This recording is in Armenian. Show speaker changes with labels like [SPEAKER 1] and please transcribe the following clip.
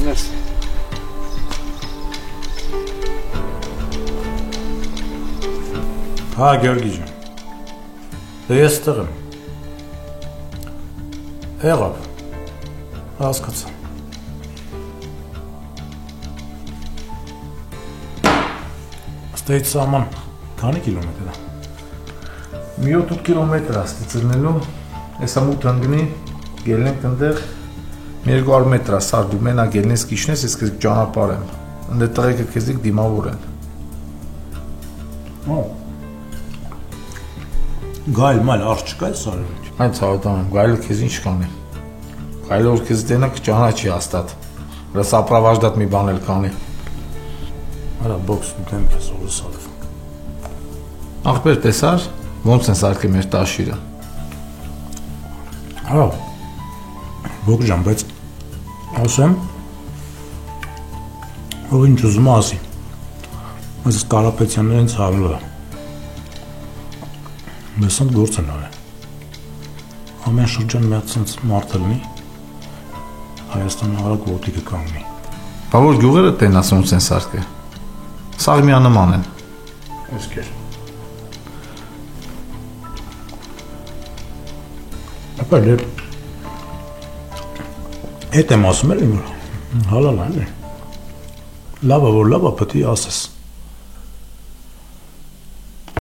[SPEAKER 1] Մերսի։
[SPEAKER 2] Հա, Գյորգի ջան։ Դե ես տեղ եմ։ Եղավ։ Հասկացա։ Ստեյց սաման քանի կիլոմետր է։
[SPEAKER 3] Մի 7 կիլոմետր է ստիծնելու, հեսա մութ ընգնի, գելնենք ընդեղ, 200 մետր է սար դու մենա գելնես կիչնես, ես կեզիք ճանապար եմ, ընդե տղեկը կեզիք դիմավոր են։
[SPEAKER 2] Գայլ մայլ արջ չկա է սարը։
[SPEAKER 3] Այն ծավոտան եմ, գայլը կեզ ինչ կանի։ Գայլը որ կեզ դենը կճանա չի հաստատ, վրա սապրավաժդատ մի բան էլ կանի։
[SPEAKER 2] Արա բոքս ու դեմ կեզ ողը սարև։
[SPEAKER 3] Աղբեր տեսար, ոնց են սարկի մեր տաշիրը։
[SPEAKER 2] Հա, բոք ժան, բայց ասեմ, ով ինչ ուզում ասի, այս Կարապետյաններն ցավլը։ Մեզ ընդ գործ են արել։ Ամեն շրջան մի հատ սենց մարդ լինի, Հայաստանը հարակ ոտիկը կանգնի։
[SPEAKER 3] Բա որ գյուղերը տենաս ոնց են սարկը։ Սաղ միանման են։
[SPEAKER 2] Ես կեր։ Ապա լե հետ եմ ասում էլի, որ հալալ է։ Լավա որ լավա պետք է ասես։